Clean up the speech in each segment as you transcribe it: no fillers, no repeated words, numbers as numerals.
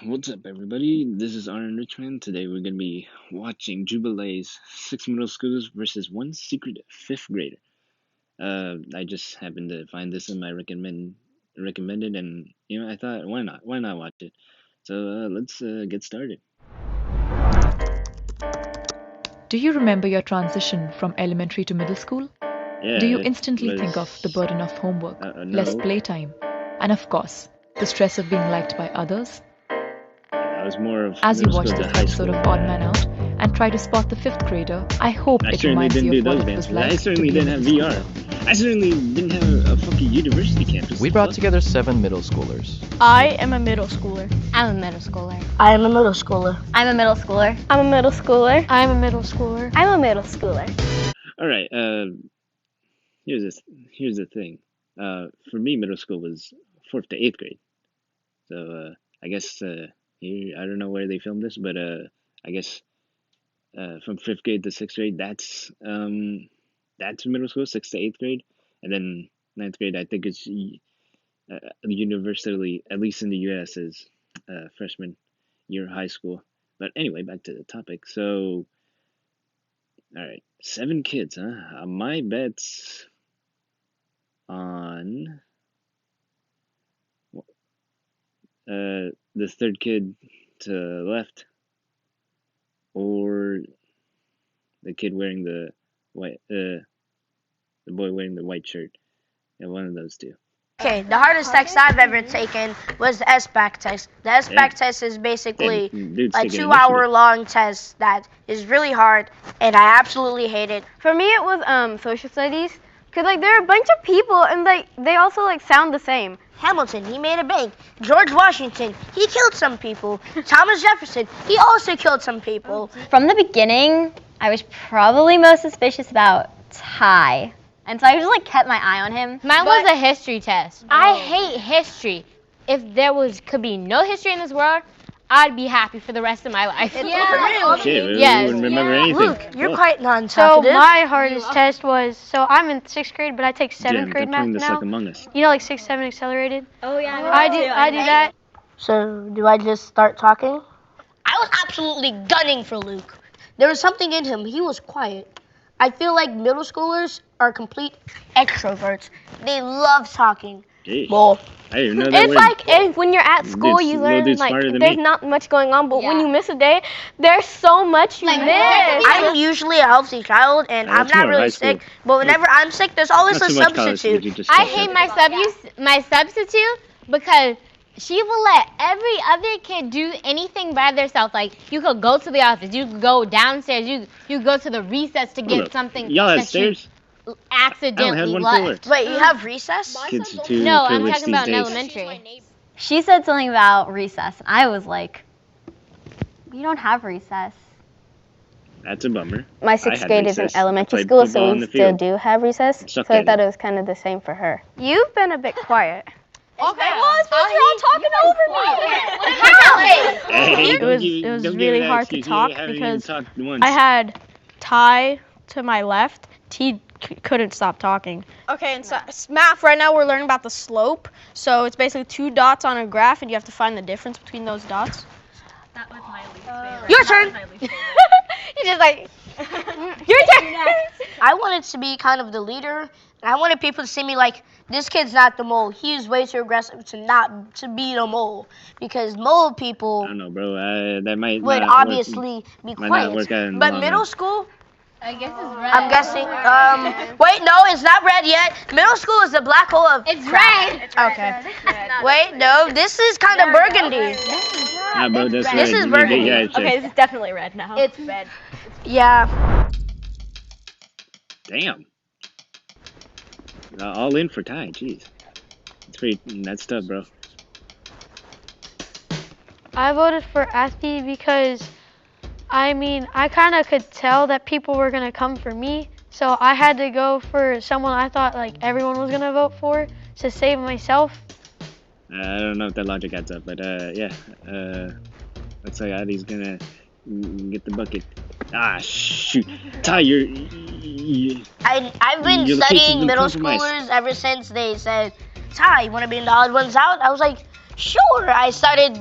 What's up, everybody? This is Aaron Richmond. Today we're going to be watching Jubilee's 6 middle schoolers versus one secret 5th grader. I just happened to find this in my recommended, and I thought, why not? Why not watch it? So let's get started. Do you remember your transition from elementary to middle school? Yeah. Do you instantly think of the burden of homework, no. less playtime, and of course, the stress of being liked by others? I was more of As you middle watch school this to high episode school. of Odd Man Out and try to spot the 5th grader, I hope I it certainly reminds didn't you do of those what it was dances. like I certainly to be didn't have in middle school. VR. I certainly didn't have a fucking university campus. We brought together 7 middle schoolers. I am a middle schooler. I'm a middle schooler. I am a middle schooler. I'm a middle schooler. I'm a middle schooler. I'm a middle schooler. I'm a middle schooler. All right. Here's the thing. For me, middle school was 4th to 8th grade. So I guess here, I don't know where they filmed this, but I guess from 5th grade to 6th grade, that's middle school, 6th to 8th grade, and then 9th grade. I think it's universally, at least in the U.S., is freshman year of high school. But anyway, back to the topic. So, all right, 7 kids, huh? My bet's on the third kid to the left, or the kid wearing the white, the boy wearing the white shirt. Yeah, one of those two. Okay, the hardest test I've ever taken was the SBAC test. The SBAC test is basically a 2-hour-long test that is really hard, and I absolutely hate it. For me, it was social studies, cause there are a bunch of people and they also sound the same. Hamilton, he made a bank. George Washington, he killed some people. Thomas Jefferson, he also killed some people. From the beginning, I was probably most suspicious about Ty. And so I just kept my eye on him. Mine was a history test. I hate history. If there could be no history in this world, I'd be happy for the rest of my life. Shit, Yes. we wouldn't remember anything. Luke, you're quite So non-talkative. my hardest test was, I'm in 6th grade, but I take 7th grade math this now. like Among Us. 6, 7 accelerated. Oh yeah, I do that. So, do I just start talking? I was absolutely gunning for Luke. There was something in him. He was quiet. I feel like middle schoolers are complete extroverts. They love talking. Jeez. Well, I didn't know that It's word. when you're at school, Dude's- you little learn dude's smarter than there's me. not much going on, but when Yeah. you miss a day, there's so much you miss. I'm usually a healthy child, and I'm that's not more high really school. sick. But whenever I'm sick, there's always Not a too much college, substitute. would you just I say hate that? my substitute because she will let every other kid do anything by themselves. You could go to the office, you could go downstairs, you go to the recess to Hold get up. something Y'all had that you stairs? accidentally I only had one left. Wait, you have recess? Kids are too No, I'm privileged talking about in these days. elementary. She said something about recess. And I was like, we don't have recess. That's a bummer. My I 6th had grade is in recess. I elementary played school, football so in we the still field. do have recess. Sucked So I at thought it. it was kind of the same for her. You've been a bit quiet. Okay. You're all talking over me. Hey, It was don't give really that hard to excuse. You talk haven't because even talked once. I had Ty to my left. T couldn't stop talking. Okay, and so math, right now we're learning about the slope. So it's basically 2 dots on a graph, and you have to find the difference between those dots. That was my least favorite. Your turn. You're just your turn. I wanted to be kind of the leader, and I wanted people to see me like, this kid's not the mole. He's way too aggressive to be the mole, because mole people I don't know, bro. That might would not obviously be might not work quiet. out in the But long middle run. school, I guess it's red. I'm guessing. Wait, no, it's not red yet. Middle school is the black hole of. It's crap. red. Okay. Wait, no, this is kind of burgundy. Nah, bro, that's This right. is You burgundy. get your Okay, check. this is definitely red now. It's red. Yeah. Damn. All in for Ty. Jeez. That's tough, bro. I voted for Athie because, I kind of could tell that people were going to come for me. So I had to go for someone I thought everyone was going to vote for to save myself. I don't know if that logic adds up, but yeah. Looks like Adi's gonna get the bucket. Ah, shoot. Ty, I've been Your location's studying been middle compromised. schoolers ever since they said, Ty, you want to be in the odd ones out? I was like, Sure, I started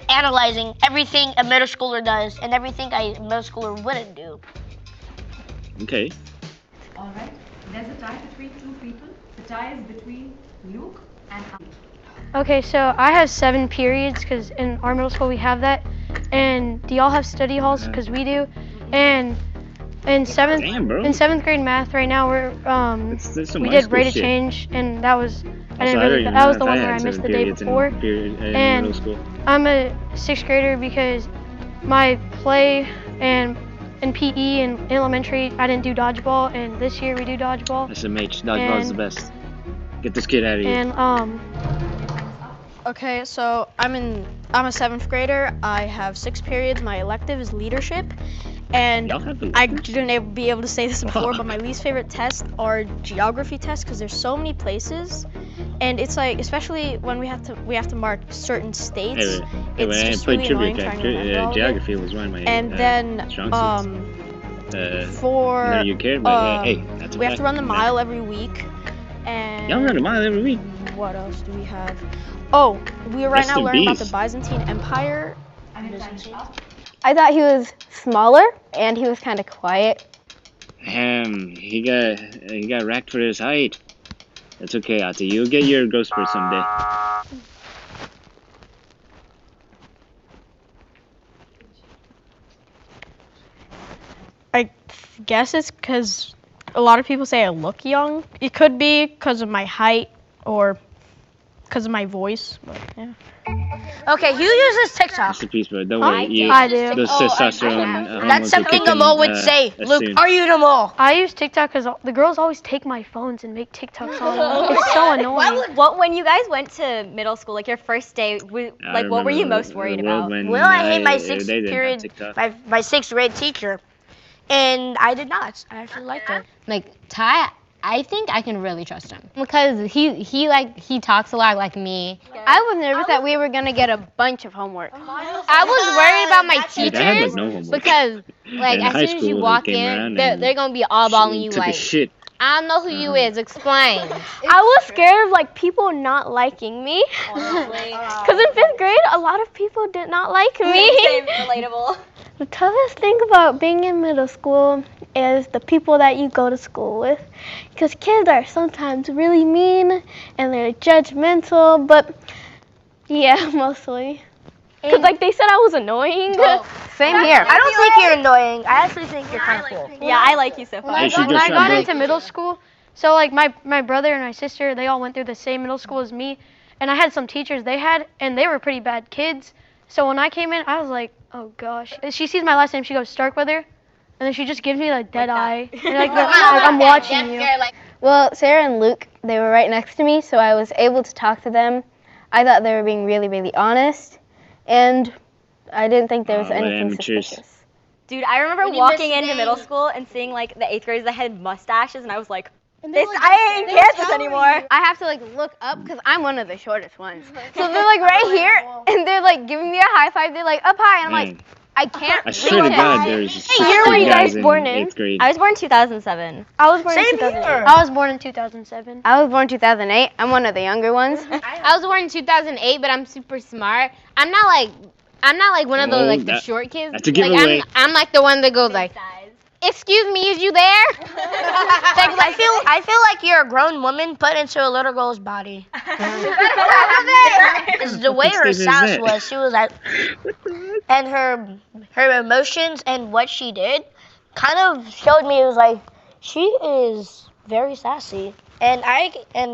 analyzing everything a middle schooler does and everything a middle schooler wouldn't do. Okay. All right. There's a tie between two people. The tie is between Luke and Ali. Okay, so I have 7 periods because in our middle school we have that. And do y'all have study halls? Because we do. And in seventh Damn, bro. in 7th grade math right now That's some we high did school rate of shit. change, and that was I Also, didn't don't really even that know was if the one where I had missed the 7 day periods before. in And middle school. I'm a 6th grader because my play and in PE and elementary I didn't do dodgeball, and this year we do dodgeball. SMH, dodgeball is the And- best. Get this kid out of here. And Okay, so I'm a 7th grader. I have 6 periods. My elective is leadership. And Y'all have I electives? didn't be able to say this before, but my least favorite tests are geography tests because there's so many places, and it's like, especially when we have to mark certain states. Hey, it's when I just played really trivia annoying trying to remember all of it. geography was one of my And then strong suits. for I know you care, but hey, that's a we have fact. to run the mile every week. And Y'all run a mile every week. what else do we have? Oh, we are right Rest now in learning about the peace. Byzantine Empire. I thought he was smaller and he was kind of quiet. He got racked for his height. That's okay, Ati. You'll get your growth spurt someday. I guess it's because a lot of people say I look young. It could be because of my height or because of my voice. But yeah. Okay, who uses TikTok? Rest in peace, bro. Don't worry. I do. Those testosterone hormones That's will something kick a in, mole would say. as Luke, soon. are you the mole? I use TikTok because the girls always take my phones and make TikToks on them. It's so annoying. What when you guys went to middle school, like your first day, I what were you remember most worried the world about? when Well, I hate my they 6th didn't have period, TikTok. my 6th grade teacher, and I did not. I actually liked her. Like Ty, I think I can really trust him because he talks a lot like me. I was nervous that we were gonna get a bunch of homework. I was worried about my Dude, I had, like, teachers no homework. because like In as high soon as you school, walk they came around in, and they're gonna be all balling you took a like, shit. I don't know who you is. Explain. I was scared of like people not liking me. Because in 5th grade, a lot of people did not like me. Relatable. The toughest thing about being in middle school is the people that you go to school with. Because kids are sometimes really mean and they're judgmental, but yeah, mostly. Because like they said I was annoying. Same here. I don't think you're annoying. I actually think you're kind of cool. Yeah, I like you so far. Hey, she When just I shot got Blake. into middle school, so like my brother and my sister, they all went through the same middle school as me, and I had some teachers they had, and they were pretty bad kids. So when I came in, I was like, oh gosh. And she sees my last name, she goes Starkweather, and then she just gives me like dead eye, and like, I'm watching you. Well, Sarah and Luke, they were right next to me, so I was able to talk to them. I thought they were being really, really honest, and I didn't think there was what anything amateurs. suspicious. Dude, I remember walking into middle school and seeing like the 8th graders that had mustaches, and I was like, I ain't Kansas anymore. I have to like look up because I'm one of the shortest ones. So they're like right here, and they're like giving me a high five. They're like up high, and I'm like, Man, I can't I reach swear to it. God, there's 60 year were you guys guys born in in? 8th grade. I was born 2007. I was born in Same 2008. here. I was born in 2007. I was born 2008. I'm one of the younger ones. I was born in 2008, but I'm super smart. I'm not like one of those Oh, like the that- short kids. that's a Like giveaway. I'm like the one that goes like, excuse me, is you there? I feel like you're a grown woman put into a little girl's body. It's the way her What is sass that? was. She was like, and her emotions and what she did kind of showed me it was like she is very sassy. And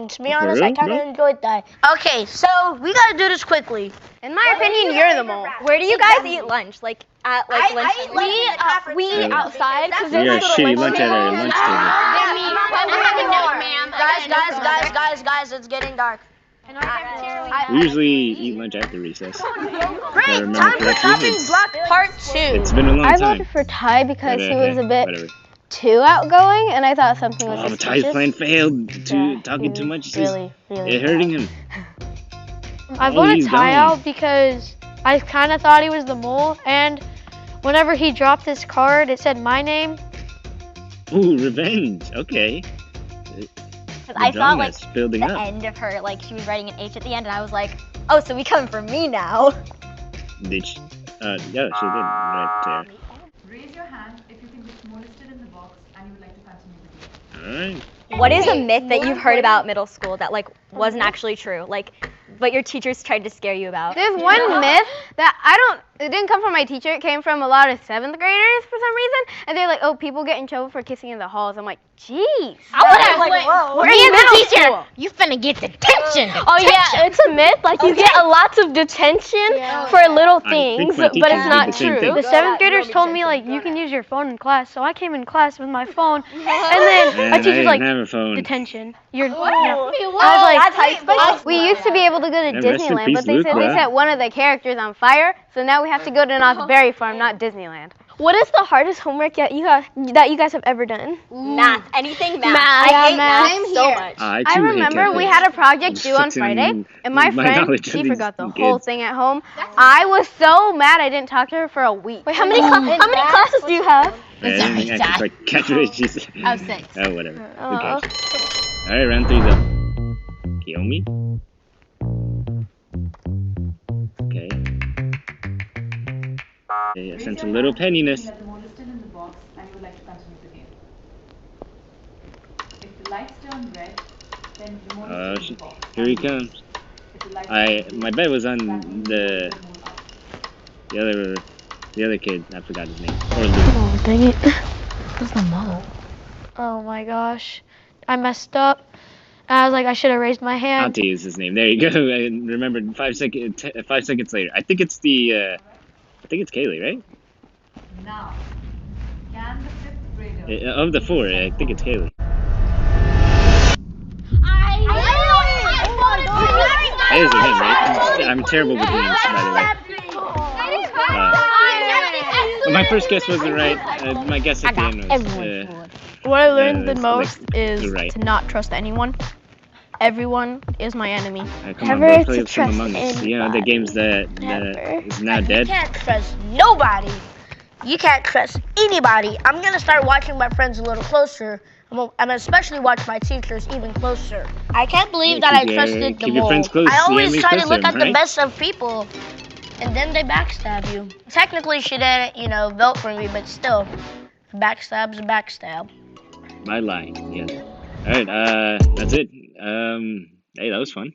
to be honest, I real, kind of bro? enjoyed that. Okay, so we gotta do this quickly. In my opinion, you're the mole. Where do you guys eat lunch? Like at like lunch? We eat outside because We there's got little shitty lunch at our lunch table. Guys, it's getting dark. We usually eat lunch after recess. Great, remember time for correctly, chopping it's- block part 2. It's been a long I time. voted for Ty because But, he was a bit whatever. too outgoing, and I thought something was Oh, but suspicious. Ty's plan failed. Yeah, Talking he too was much is Really, really. it hurting him. I Oh, voted he's Ty gone. out because I kind of thought he was the mole, and whenever he dropped his card, it said my name. Ooh, revenge. Okay. Because The I saw like drama's building the up. end of her, like she was writing an H at the end, and I was like, Oh, so we coming for me now. Did she? Yeah, she did right there. Raise your hand if you think it's more listed in the box and you would like to continue the game. All right. What is a myth that you've heard about middle school that like wasn't actually true? Like, but your teachers tried to scare you about? There's one myth that it didn't come from my teacher, it came from a lot of 7th graders for some reason. And they're like, oh, people get in trouble for kissing in the halls. I'm like, jeez. I would have like, whoa. we're Me in as a middle teacher, school. you finna get detention. Oh yeah, it's a myth. Like you get a lots of detention for little I think things, my but teachers it's did not the same true. thing. The 7th graders told me like you can use your phone in class, so I came in class with my phone, and then Man, my I teacher's didn't like, have a phone. detention. You're. Oh. I was like, That's high school. We used to be able to go to And rest in Disneyland, peace, but they Luke, said bro. they set one of the characters on fire, so now we have to go to Knott's Berry Farm, not Disneyland. What is the hardest homework that you guys have ever done? Math. Anything math. Math. I hate math Same so here. much. I I too hate remember we calculus. had a project due on Fixing Friday, and my my friend, knowledge she of these forgot the whole kids. thing at home. I was so mad I didn't talk to her for a week. Wait, how many classes do you have? I didn't think I could like calculate. She's Of 6. oh, whatever. Who Oh. cares? All right, round 3's up. Kiyomi. Okay. Okay, I sense a little penniness. That the more listed in the box and you would like to continue the game. If the lights turn red, then the more listed in the box. Here he comes. If the lights My bet was on the move out. the other kid. I forgot his name. Or Luke. Oh, dang it. Oh my gosh, I messed up. I was like, I should have raised my hand. Auntie is his name. There you go. I remembered 5 seconds later. I think it's I think it's Kaylee, right? Now, can the 5th grader Of the 4, I think it's Kaylee. That isn't him, right? I'm terrible with names, by the way. My first guess wasn't right. My guess at the end was. What I learned the it's most like, is you're right. to not trust anyone. Everyone is my enemy. Come on, Never bro, to play some trust Among Us. You know, the games that Never. is now You dead. can't trust nobody. You can't trust anybody. I'm gonna start watching my friends a little closer. I'm especially watch my teachers even closer. I can't believe that I trusted the keep your mole. friends close, I the always enemy's try to closer, look at the right? best of people, and then they backstab you. Technically, she didn't, vote for me, but still, backstab's a backstab. By lying, yes. Alright, that's it. Hey, that was fun.